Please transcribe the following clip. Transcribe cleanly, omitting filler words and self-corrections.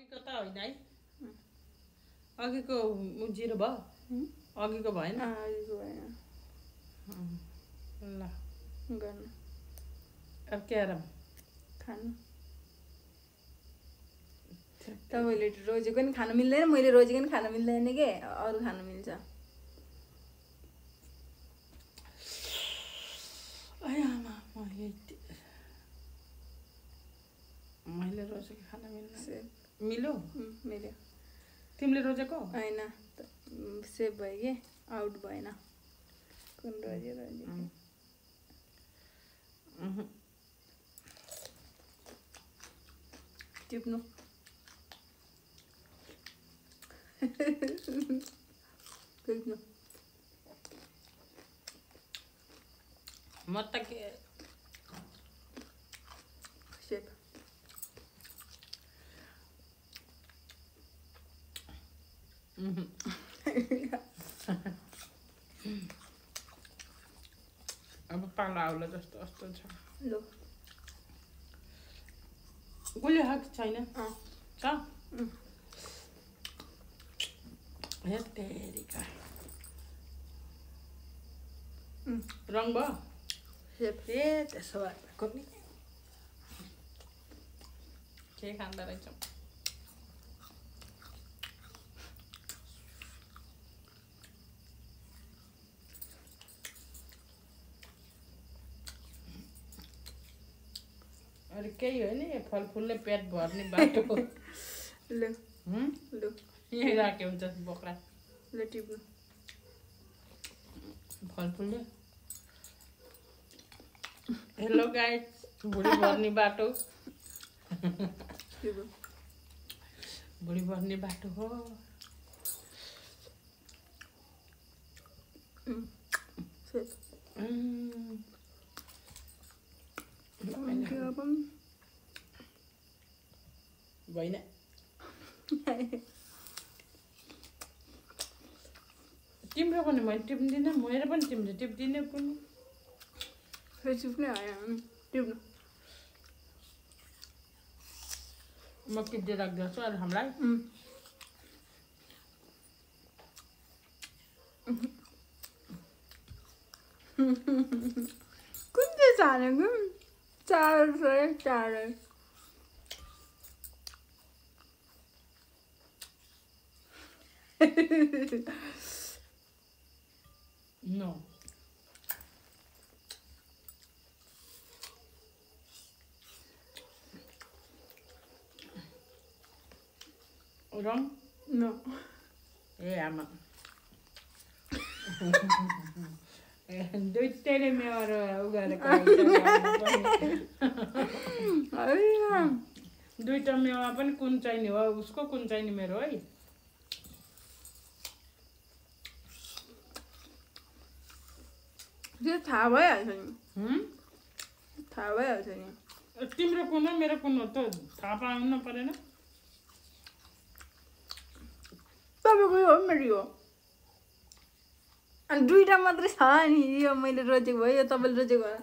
अघिको त होइन है अघिको जिरो भयो अघिको भएन अघिको भएन ल गर्नु अब क्यारम खानु तपाईँले रोजेको नि खानु मिल्दैन मैले रोजेको नि खानु मिल्दैन के अरू खानु मिल्छ मैले रोजेको खाना मिल्दैन मिल्यो मिल्यो तिमीले रोजेको होइन सेभ भयो कि आउट भएन कुन रोजे टिप्नु टिप्नु म त के सेभ अब पालो आउला जस्तो जस्तो छ लो गुलियो खाएको छैन छ हे तेरिका रङ भयो सेभ ए त्यसो भएको नि के खाँदो रहेछौ अरे केही हो नि फलफुलले पेट भर्ने बाटो लो लो यहीँ राख्यो हुन्छ बोक्रा लो टिप्नु फलफुलले हेलो गाइस भुँडी भर्ने बाटो भुँडी भर्ने बाटो हो भएन तिम्रो पनि मैले टिप्दिनँ मेरो पनि तिमीले टिप्दिनँ कुनै टिप्नै आयो टिप्नु म टिप्दै राख्दैछु अहिले हामीलाई कुन चाहिँ छानेको चार No. Wrong? No. ए आमा दुईटैले मेवार उगारेको दुईटा मेवा पनि कुन चाहिने हो उसको कुन चाहिने मेरो है त्यो थाहा भइहाल्छ नि थाहा भइहाल्छ नि तिम्रो कुन हो मेरो कुन हो त थाहा पाउनु परेन तपाईँको यो हो मेरो यो अनि दुईवटा मात्रै छ नि यो मैले रोजेको भयो यो तपाईँले रोजेको हो